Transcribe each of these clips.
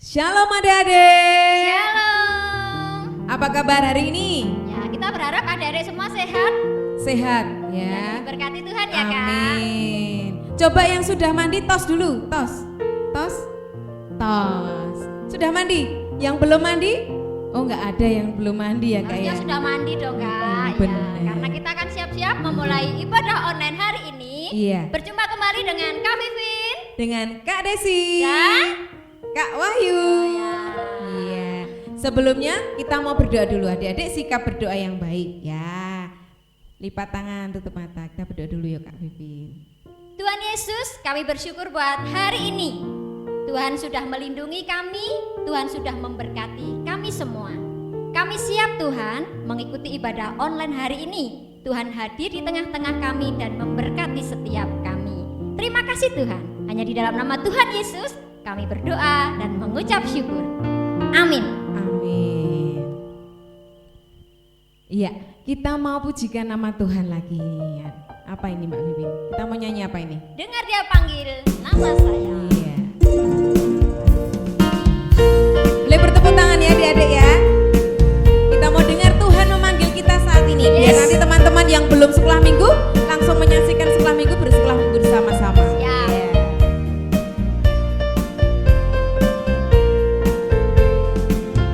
Shalom adik-adik. Shalom. Apa kabar hari ini? Ya, kita berharap adik-adik semua sehat. Sehat ya. Diberkati Tuhan ya Kak. Amin. Coba yang sudah mandi tos dulu. Tos. Tos. Tos. Sudah mandi? Yang belum mandi? Oh, enggak ada yang belum mandi ya Kak Harusnya ya. sudah mandi dong Kak. Benar. Ya, karena kita akan siap-siap memulai ibadah online hari ini. Iya. Berjumpa kembali dengan Kak Vivin Dengan Kak Desi dan Kak Wahyu. ya. Iya. Sebelumnya kita mau berdoa dulu adik-adik, sikap berdoa yang baik ya. Lipat tangan, tutup mata. Kita berdoa dulu ya Kak Vivin. Tuhan Yesus, kami bersyukur buat hari ini. Tuhan sudah melindungi kami, Tuhan sudah memberkati kami semua. Kami siap Tuhan mengikuti ibadah online hari ini. Tuhan hadir di tengah-tengah kami dan memberkati setiap kami. Terima kasih Tuhan. Hanya di dalam nama Tuhan Yesus kami berdoa dan mengucap syukur. Amin. Amin. Iya, kita mau pujikan nama Tuhan lagi. Apa ini Mbak Vivin? Kita mau nyanyi apa ini? Dengar dia panggil nama saya. Iya. Boleh bertepuk tangan ya adik-adik ya. Kita mau dengar Tuhan memanggil kita saat ini. Biar Yes. nanti teman-teman yang belum sekolah minggu langsung menyaksikan sekolah minggu bersekolah minggu bersama-sama. Siap. Iya.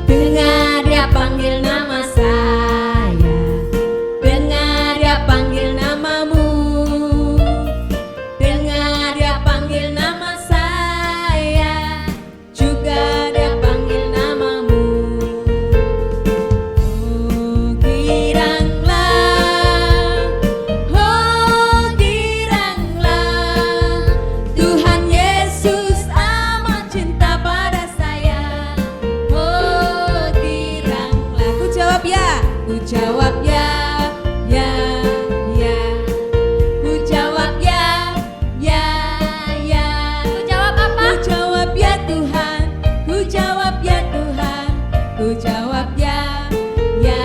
Dengar dia panggil nama saya, dengar dia panggil namamu, dengar dia panggil nama saya, juga dia panggil namamu. Oh giranglah, Tuhan Yesus amat cinta pada saya. Oh giranglah. Ku jawab ya. Ku jawab ya, ya, ya. Ku jawab ya, ya, ya. Ku jawab apa? Ku jawab ya Tuhan. Ku jawab ya Tuhan. Ku jawab ya, ya,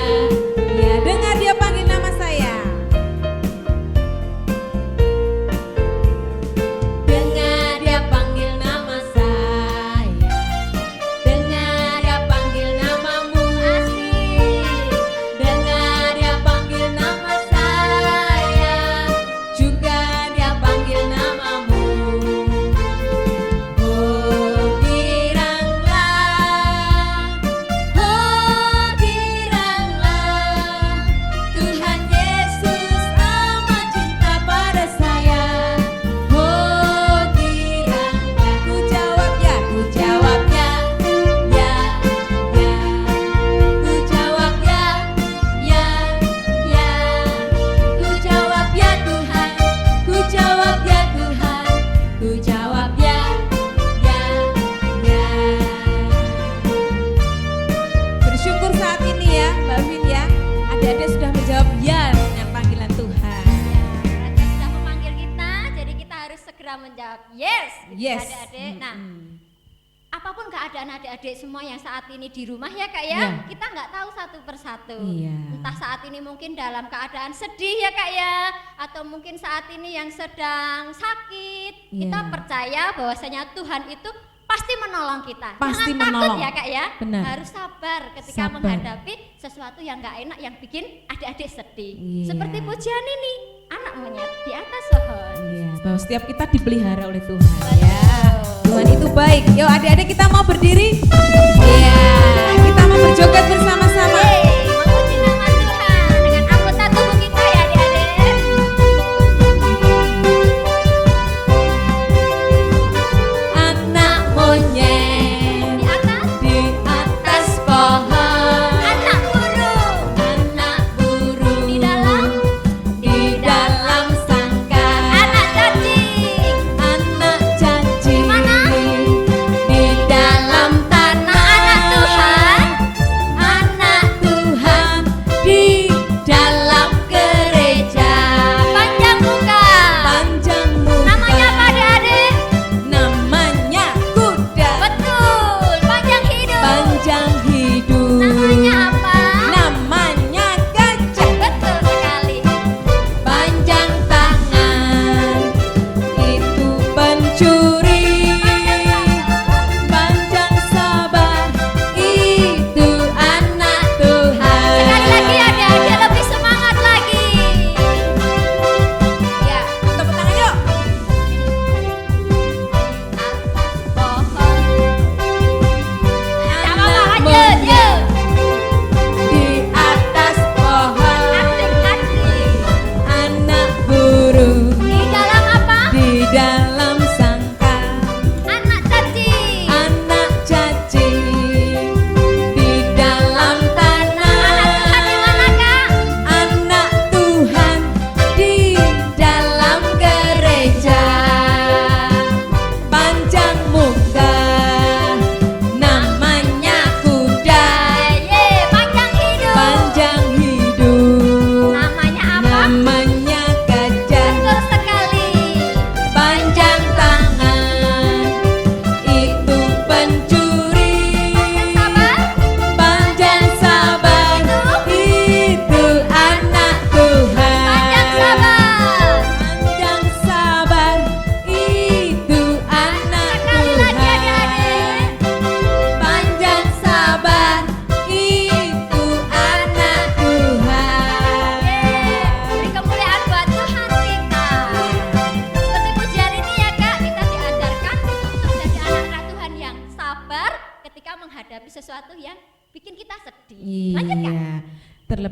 ya. Dengar dia panggil nama saya. Dengar dia panggil nama saya, dengar dia panggil namamu. Asik. Dengar dia panggil nama saya, juga dia panggil namamu. Oh giranglah, Tuhan Yesus amat cinta pada saya. Oh giranglah. Ku jawab ya. Ku jawab ya, ya, ya. Ku jawab ya, ya, ya. Ku jawab ya Tuhan. Ku jawab ya Tuhan. Ku jawab ya, ya, ya. Bersyukur saat ini ya Mbak Vin ya. Adik-adik sudah menjawab ya dengan panggilan Tuhan. Ya, berarti sudah memanggil kita, jadi kita harus segera menjawab yes. Gitu ya, Yes. adik-adik. Nah, Mm-mm. apapun keadaan adik-adik semua yang saat ini di rumah ya Kak ya, Iya. kita nggak tahu satu persatu. Iya. Entah saat ini mungkin dalam keadaan sedih ya Kak ya, atau mungkin saat ini yang sedang sakit. Iya. Kita percaya bahwasanya Tuhan itu pasti menolong kita. Pasti Jangan menolong. takut ya Kak ya. Benar. Harus sabar ketika Sabar. menghadapi sesuatu yang nggak enak yang bikin adik-adik sedih. Iya. Seperti pujian ini, anak monyet di atas pohon. Iya, bahwa setiap kita dipelihara oleh Tuhan ya. Betul. Tuhan itu baik. Yuk adik-adik kita mau berdiri. Iya, kita mau berjoget bersama-sama. Yeay, memuji nama Tuhan dengan anggota tubuh kita ya adik-adik. Anak monyet Di atas di atas pohon. anak burung Di dalam sangkar. anak cacing Anak cacing. Di mana? Di dalam tanah. anak Tuhan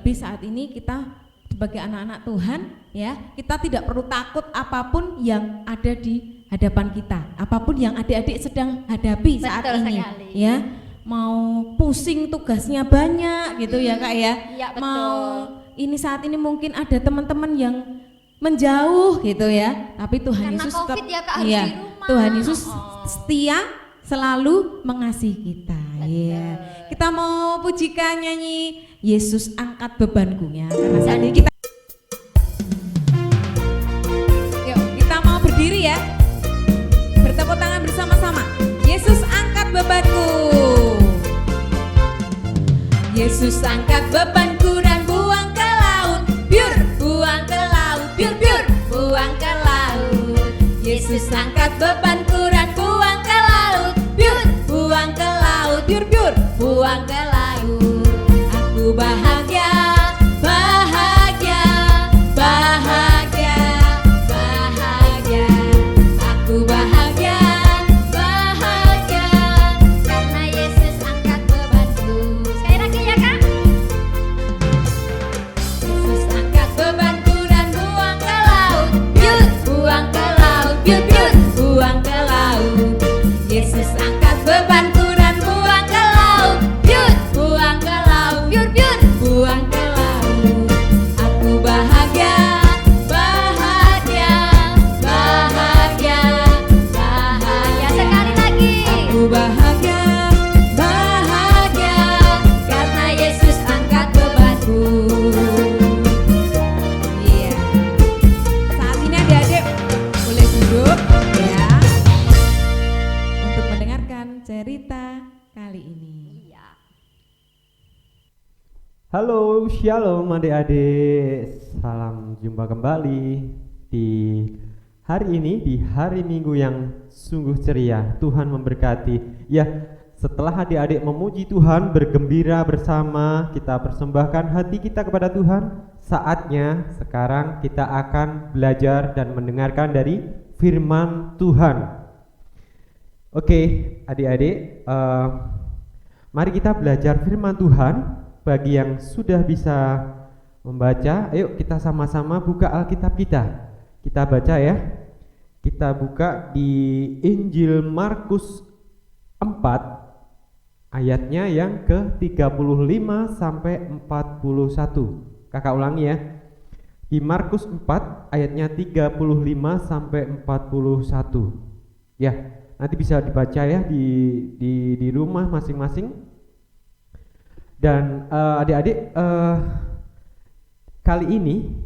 terlebih saat ini kita sebagai anak-anak Tuhan ya, kita tidak perlu takut apapun yang ada di hadapan kita, apapun yang adik-adik sedang hadapi saat Betul ini sekali. ya. Mau pusing tugasnya banyak gitu ya Kak ya. Iya, betul. Mau ini saat ini mungkin ada teman-teman yang menjauh gitu ya, tapi Tuhan Karena Yesus COVID ya, Kak, harus iya, di rumah. Tuhan Yesus Oh. setia selalu mengasihi kita. Iya. Kita mau pujikan nyanyi Yesus angkat bebanku ya. Karena saat ini kita yuk kita mau berdiri ya. Bertepuk tangan bersama-sama. Yesus angkat bebanku. Yesus angkat bebanku dan buang ke laut. Biur, buang ke laut. Biur, biur, buang ke laut. Yesus angkat bebanku dan buang ke laut. Biur, buang ke laut. Biur, biur, buang ke laut. Aku bahagia, bahagia, bahagia, bahagia. Aku bahagia, bahagia, Karena Yesus angkat bebanku. Sekali lagi ya Kak. Yesus angkat bebanku dan buang ke laut. Biur, buang ke laut. Biur, biur, buang ke laut. Yesus angkat bebanku dan buang ke laut. Biur, buang ke laut. Biur, biur, buang ke laut. Aku bahagia, bahagia, bahagia, bahagia. Sekali lagi. Aku bahagia, bahagia, karena Yesus angkat bebanku. Iya. Saat ini adik-adik boleh duduk ya untuk mendengarkan cerita kali ini. Iya. Halo, shalom adik-adik. Salam jumpa kembali di hari ini, di hari Minggu yang sungguh ceria. Tuhan memberkati. Ya, setelah adik-adik memuji Tuhan, bergembira bersama, kita persembahkan hati kita kepada Tuhan. Saatnya sekarang kita akan belajar dan mendengarkan dari firman Tuhan. Oke, adik-adik, mari kita belajar firman Tuhan. Bagi yang sudah bisa membaca, ayo kita sama-sama buka Alkitab kita. Kita baca ya. Kita buka di Injil Markus 4 ayatnya yang ke-35 sampai 41. Kakak ulangi ya. Di Markus 4 ayatnya 35 sampai 41. Ya, nanti bisa dibaca ya di rumah masing-masing. Dan adik-adik, kali ini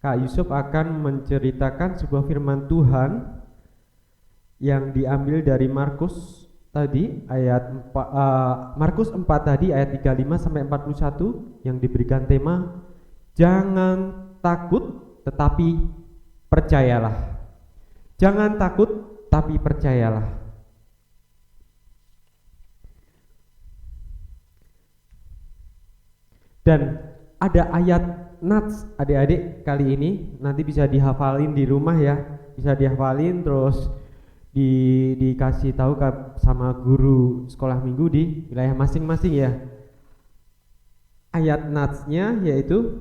Kak Yusuf akan menceritakan sebuah firman Tuhan yang diambil dari Markus tadi ayat 4, Markus 4 tadi ayat 35 sampai 41 yang diberikan tema jangan takut tetapi percayalah. Jangan takut tapi percayalah. Dan ada ayat nats adik-adik kali ini, nanti bisa dihafalin di rumah ya, bisa dihafalin terus dikasih tahu sama guru sekolah minggu di wilayah masing-masing ya. Ayat natsnya yaitu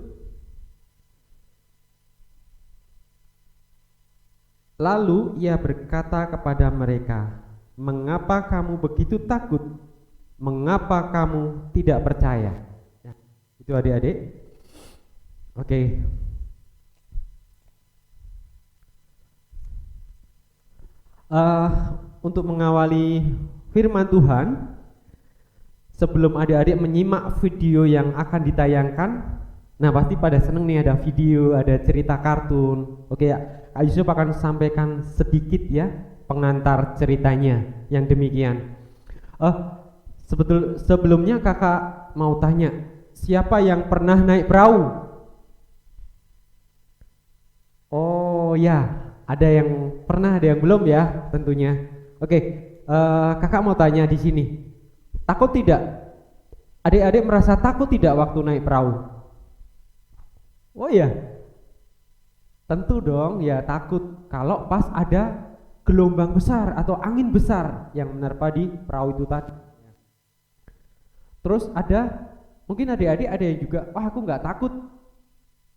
lalu ia berkata kepada mereka, mengapa kamu begitu takut? Mengapa kamu tidak percaya? Itu adik-adik. Oke. Untuk mengawali firman Tuhan, sebelum adik-adik menyimak video yang akan ditayangkan, nah pasti pada seneng nih ada video, ada cerita kartun. Oke ya, Kak Yusuf akan sampaikan sedikit ya pengantar ceritanya yang demikian. Sebelumnya kakak mau tanya, siapa yang pernah naik perahu? Oh ya, ada yang pernah, ada yang belum ya tentunya. Oke, kakak mau tanya di sini, takut tidak? Adik-adik merasa takut tidak waktu naik perahu? Oh ya, tentu dong ya takut kalau pas ada gelombang besar atau angin besar yang menerpa di perahu itu tadi. Terus ada Mungkin adik-adik ada yang juga, wah aku nggak takut,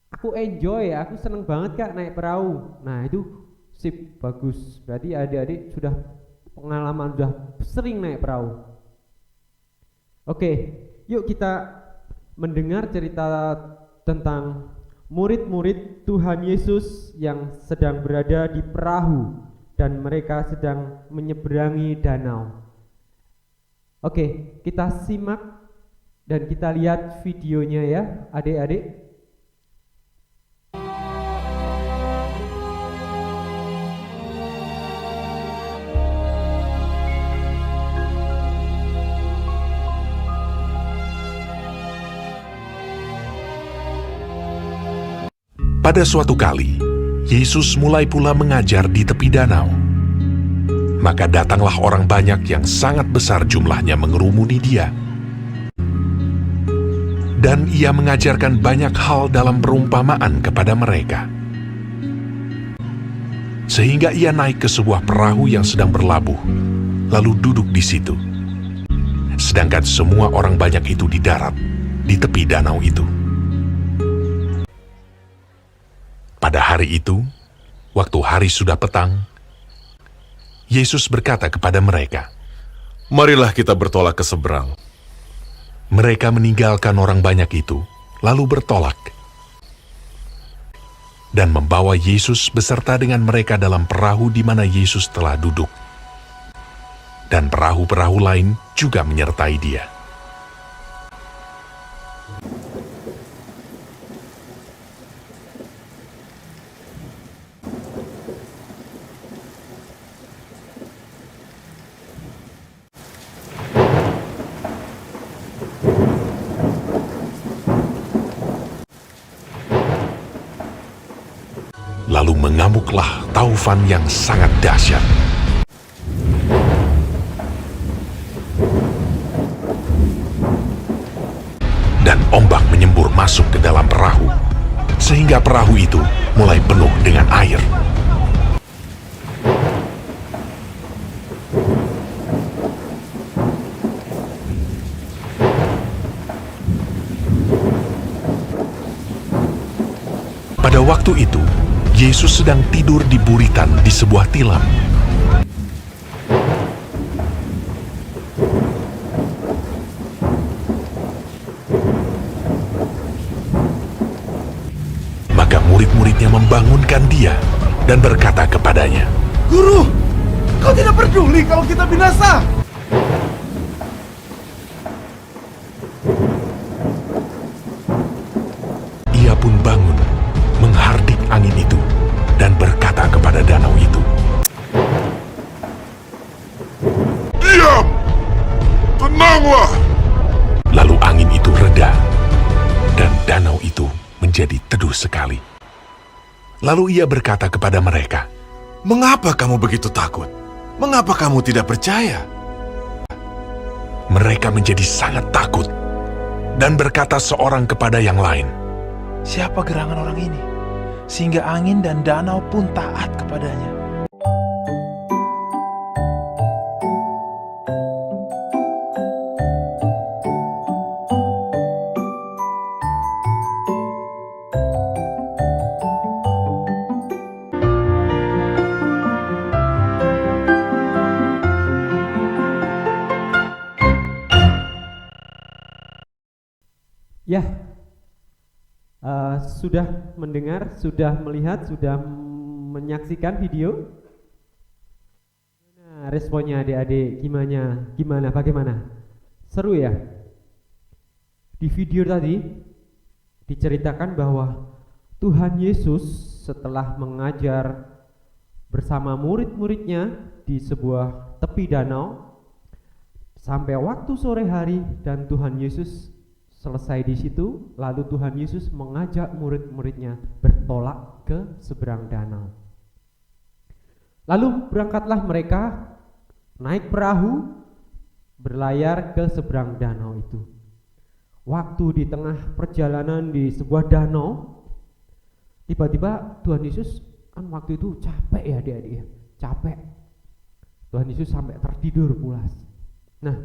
aku enjoy, aku seneng banget Kak naik perahu. Nah itu sip, bagus. Berarti adik-adik sudah pengalaman, sudah sering naik perahu. Oke, yuk kita mendengar cerita tentang murid-murid Tuhan Yesus yang sedang berada di perahu dan mereka sedang menyeberangi danau. Oke, kita simak dan kita lihat videonya ya, adik-adik. Pada suatu kali, Yesus mulai pula mengajar di tepi danau. Maka datanglah orang banyak yang sangat besar jumlahnya mengerumuni dia. Dan ia mengajarkan banyak hal dalam perumpamaan kepada mereka. Sehingga ia naik ke sebuah perahu yang sedang berlabuh, lalu duduk di situ. Sedangkan semua orang banyak itu di darat, di tepi danau itu. Pada hari itu, waktu hari sudah petang, Yesus berkata kepada mereka, "Marilah kita bertolak ke seberang." Mereka meninggalkan orang banyak itu, lalu bertolak. Dan membawa Yesus beserta dengan mereka dalam perahu di mana Yesus telah duduk. Dan perahu-perahu lain juga menyertai dia. Lalu mengamuklah taufan yang sangat dahsyat. Dan ombak menyembur masuk ke dalam perahu, sehingga perahu itu mulai penuh dengan air. Pada waktu itu, Yesus sedang tidur di buritan di sebuah tilam. Maka murid-muridnya membangunkan dia dan berkata kepadanya, "Guru, kau tidak peduli kalau kita binasa?" Ia pun bangun, menghardik angin itu, dan berkata kepada danau itu, "Diam! Tenanglah!" Lalu angin itu reda, dan danau itu menjadi teduh sekali. Lalu ia berkata kepada mereka, "Mengapa kamu begitu takut? Mengapa kamu tidak percaya?" Mereka menjadi sangat takut, dan berkata seorang kepada yang lain, Siapa gerangan orang ini, sehingga angin dan danau pun taat kepadanya? Ya, sudah mendengar, sudah melihat, sudah menyaksikan video. Nah, responnya adik-adik bagaimana? Seru ya? Di video tadi diceritakan bahwa Tuhan Yesus setelah mengajar bersama murid-muridnya di sebuah tepi danau sampai waktu sore hari, dan Tuhan Yesus selesai di situ, lalu Tuhan Yesus mengajak murid-muridnya bertolak ke seberang danau. Lalu berangkatlah mereka naik perahu berlayar ke seberang danau itu. Waktu di tengah perjalanan di sebuah danau, tiba-tiba Tuhan Yesus kan waktu itu capek ya adik-adik ya, capek. Tuhan Yesus sampai tertidur pulas. Nah,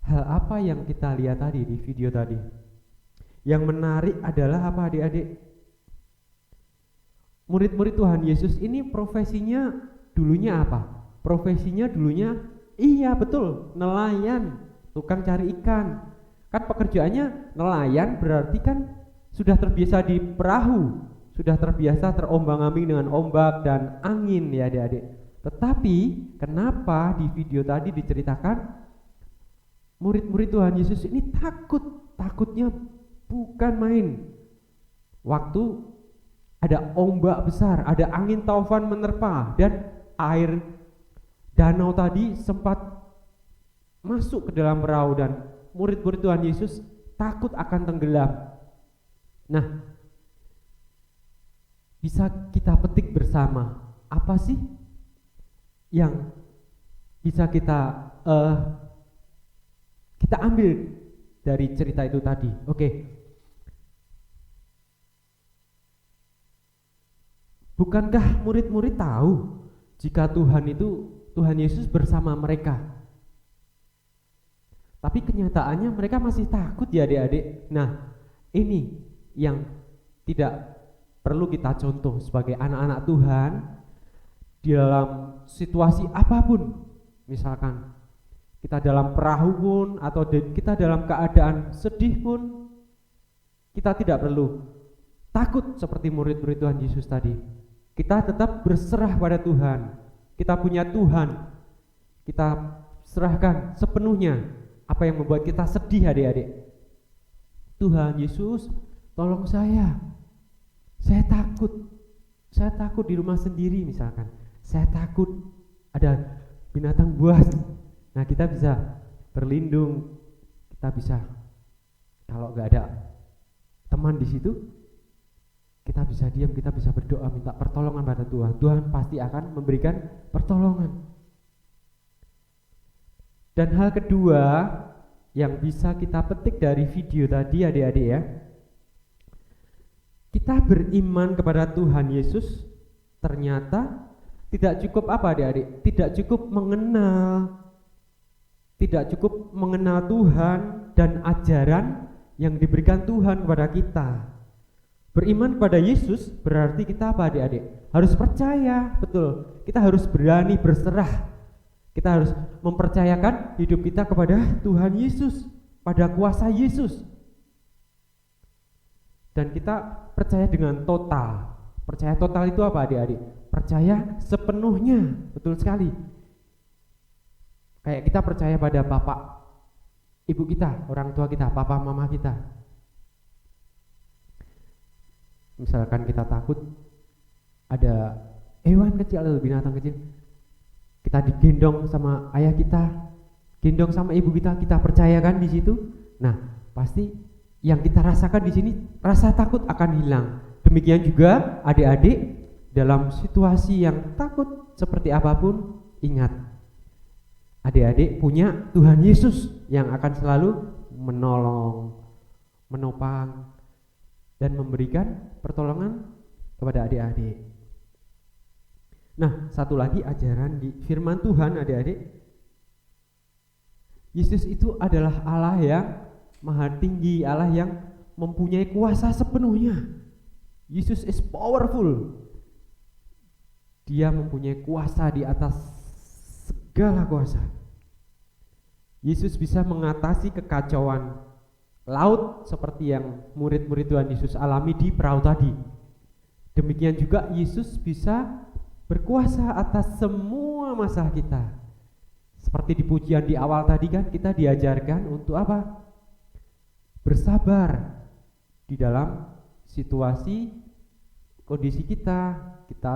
hal apa yang kita lihat tadi di video tadi? Yang menarik adalah apa adik-adik? Murid-murid Tuhan Yesus ini profesinya dulunya apa? Profesinya dulunya, iya betul, nelayan, tukang cari ikan. Kan pekerjaannya nelayan, berarti kan sudah terbiasa di perahu, sudah terbiasa terombang-ambing dengan ombak dan angin ya adik-adik. Tetapi kenapa di video tadi diceritakan murid-murid Tuhan Yesus ini takutnya bukan main. Waktu ada ombak besar, ada angin taufan menerpa, dan air danau tadi sempat masuk ke dalam perahu, dan murid-murid Tuhan Yesus takut akan tenggelam. Nah, bisa kita petik bersama, apa sih yang bisa kita ambil dari cerita itu tadi? Oke. Bukankah murid-murid tahu jika Tuhan Yesus bersama mereka? Tapi kenyataannya mereka masih takut ya adik-adik. Nah, ini yang tidak perlu kita contoh sebagai anak-anak Tuhan di dalam situasi apapun. Misalkan kita dalam perahu pun, atau kita dalam keadaan sedih pun, kita tidak perlu takut seperti murid-murid Tuhan Yesus tadi. Kita tetap berserah pada Tuhan. Kita punya Tuhan. Kita serahkan sepenuhnya apa yang membuat kita sedih adik-adik. Tuhan Yesus, tolong saya. Saya takut di rumah sendiri misalkan. Saya takut ada binatang buas. Nah, kita bisa berlindung. Kita bisa, kalau nggak ada teman di situ, kita bisa diam, kita bisa berdoa, minta pertolongan pada Tuhan. Tuhan pasti akan memberikan pertolongan. Dan hal kedua yang bisa kita petik dari video tadi adik-adik ya, kita beriman kepada Tuhan Yesus ternyata tidak cukup apa adik-adik? Tidak cukup mengenal Tuhan dan ajaran yang diberikan Tuhan kepada kita. Beriman kepada Yesus berarti kita apa adik-adik? Harus percaya, betul. Kita harus berani berserah. Kita harus mempercayakan hidup kita kepada Tuhan Yesus, pada kuasa Yesus. Dan kita percaya dengan total. Percaya total itu apa adik-adik? Percaya sepenuhnya, betul sekali. Kayak kita percaya pada bapak, ibu kita, orang tua kita, papa mama kita. Misalkan kita takut ada hewan kecil atau binatang kecil, kita digendong sama ayah kita, gendong sama ibu kita percayakan di situ. Nah, pasti yang kita rasakan di sini rasa takut akan hilang. Demikian juga adik-adik dalam situasi yang takut seperti apapun, ingat, adik-adik punya Tuhan Yesus yang akan selalu menolong, menopang, dan memberikan pertolongan kepada adik-adik. Nah, satu lagi ajaran di firman Tuhan adik-adik, Yesus itu adalah Allah yang maha tinggi, Allah yang mempunyai kuasa sepenuhnya. Yesus is powerful. Dia mempunyai kuasa di atas segala kuasa. Yesus bisa mengatasi kekacauan laut seperti yang murid-murid Tuhan Yesus alami di perahu tadi. Demikian juga Yesus bisa berkuasa atas semua masalah kita. Seperti di pujian di awal tadi kan kita diajarkan untuk apa? Bersabar di dalam situasi kondisi kita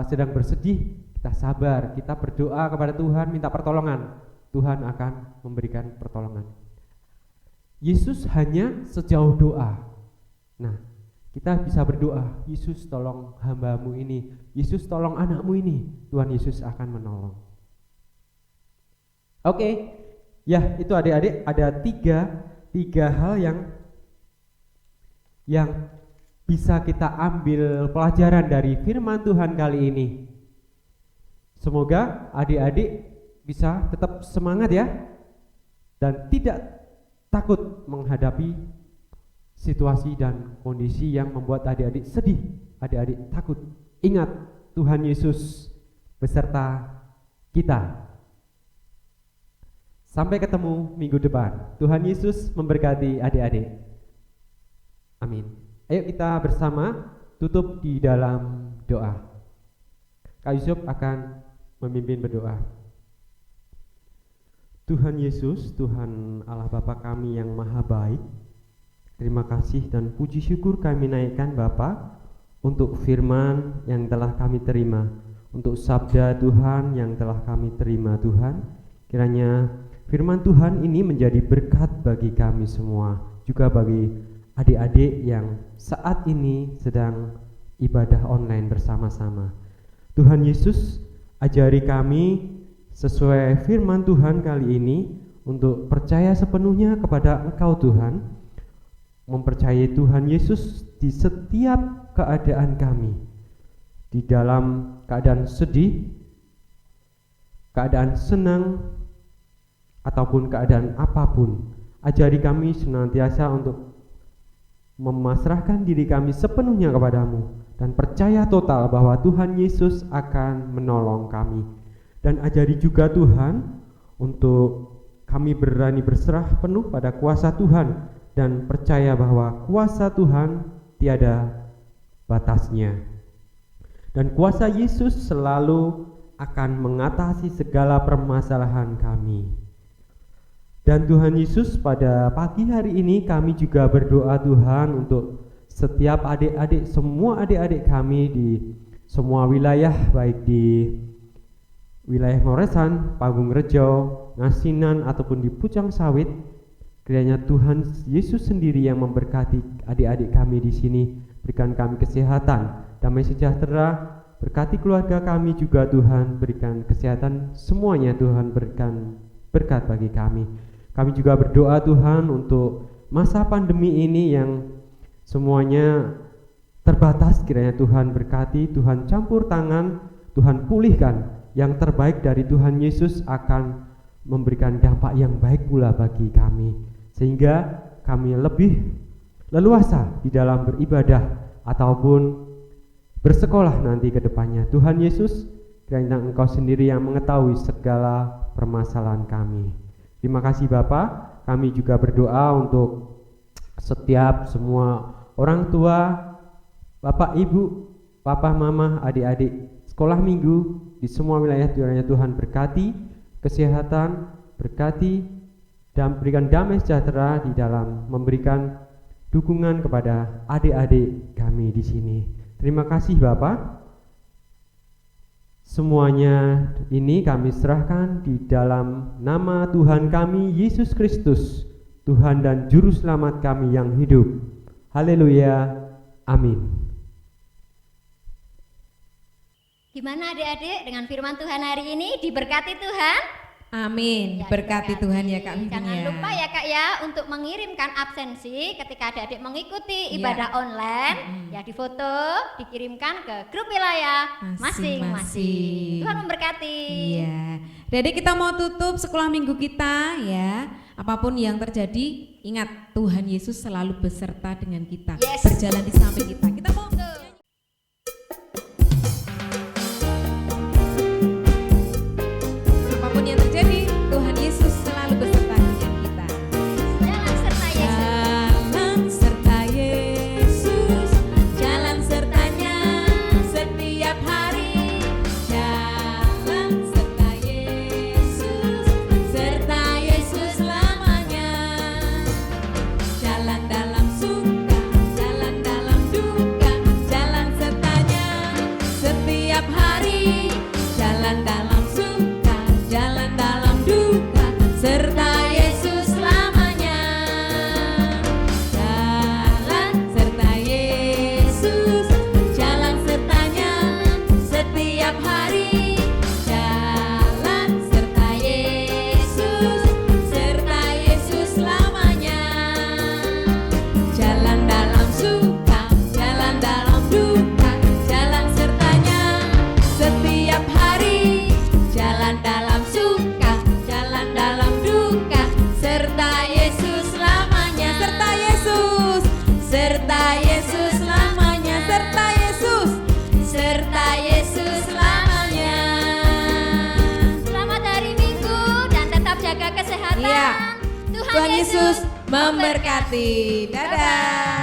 sedang bersedih, kita sabar, kita berdoa kepada Tuhan, minta pertolongan. Tuhan akan memberikan pertolongan. Yesus hanya sejauh doa. Nah, kita bisa berdoa, Yesus tolong hamba-Mu ini, Yesus tolong anak-Mu ini, Tuhan Yesus akan menolong. Oke, ya itu adik-adik ada tiga hal yang bisa kita ambil pelajaran dari firman Tuhan kali ini. Semoga adik-adik bisa tetap semangat ya, dan tidak takut menghadapi situasi dan kondisi yang membuat adik-adik sedih, adik-adik takut. Ingat, Tuhan Yesus beserta kita. Sampai ketemu minggu depan. Tuhan Yesus memberkati adik-adik. Amin. Ayo kita bersama tutup di dalam doa. Kak Yusuf akan memimpin berdoa. Tuhan Yesus, Tuhan Allah Bapa kami yang maha baik, terima kasih dan puji syukur kami naikkan Bapa untuk firman yang telah kami terima, untuk sabda Tuhan yang telah kami terima Tuhan. Kiranya firman Tuhan ini menjadi berkat bagi kami semua, juga bagi adik-adik yang saat ini sedang ibadah online bersama-sama. Tuhan Yesus, ajari kami sesuai firman Tuhan kali ini untuk percaya sepenuhnya kepada Engkau Tuhan, mempercayai Tuhan Yesus di setiap keadaan kami, di dalam keadaan sedih, keadaan senang, ataupun keadaan apapun. Ajari kami senantiasa untuk memasrahkan diri kami sepenuhnya kepadamu dan percaya total bahwa Tuhan Yesus akan menolong kami. Dan ajari juga Tuhan untuk kami berani berserah penuh pada kuasa Tuhan dan percaya bahwa kuasa Tuhan tiada batasnya. Dan kuasa Yesus selalu akan mengatasi segala permasalahan kami. Dan Tuhan Yesus, pada pagi hari ini kami juga berdoa Tuhan untuk setiap adik-adik, semua adik-adik kami di semua wilayah, baik di wilayah Moresan, Pagung Rejo, Ngasinan ataupun di Pucang Sawit. Kiranya Tuhan Yesus sendiri yang memberkati adik-adik kami di sini, berikan kami kesehatan, damai sejahtera, berkati keluarga kami juga Tuhan, berikan kesehatan semuanya Tuhan, berikan berkat bagi kami. Kami juga berdoa Tuhan untuk masa pandemi ini yang semuanya terbatas, kiranya Tuhan berkati, Tuhan campur tangan, Tuhan pulihkan. Yang terbaik dari Tuhan Yesus akan memberikan dampak yang baik pula bagi kami, sehingga kami lebih leluasa di dalam beribadah ataupun bersekolah nanti ke depannya. Tuhan Yesus, kiranya Engkau sendiri yang mengetahui segala permasalahan kami. Terima kasih Bapa. Kami juga berdoa untuk setiap semua orang tua, Bapak, Ibu, Papa, Mama, adik-adik sekolah minggu di semua wilayah. Tuhan berkati kesehatan, berkati dan berikan damai sejahtera di dalam memberikan dukungan kepada adik-adik kami di sini. Terima kasih Bapak. Semuanya ini kami serahkan di dalam nama Tuhan kami Yesus Kristus, Tuhan dan Juru Selamat kami yang hidup. Haleluya. Amin. Gimana adik-adik dengan firman Tuhan hari ini? Diberkati Tuhan? Amin. Ya, Berkati Tuhan ya Kak Mimin. Jangan lupa ya Kak ya untuk mengirimkan absensi ketika adik-adik mengikuti ibadah online. Ya difoto, dikirimkan ke grup wilayah masing-masing. Tuhan memberkati. Iya. Adik kita mau tutup sekolah minggu kita ya. Apapun yang terjadi, ingat Tuhan Yesus selalu beserta dengan kita. Yes. Berjalan di samping kita. Kita mau apapun yang terjadi, Tuhan Yesus selalu beserta dengan kita. Jalan serta Yesus. Jalan serta Yesus, jalan sertanya setiap hari. Jalan serta Yesus selamanya. Jalan dalam suka, jalan dalam duka. Tuhan Yesus memberkati. Dadah.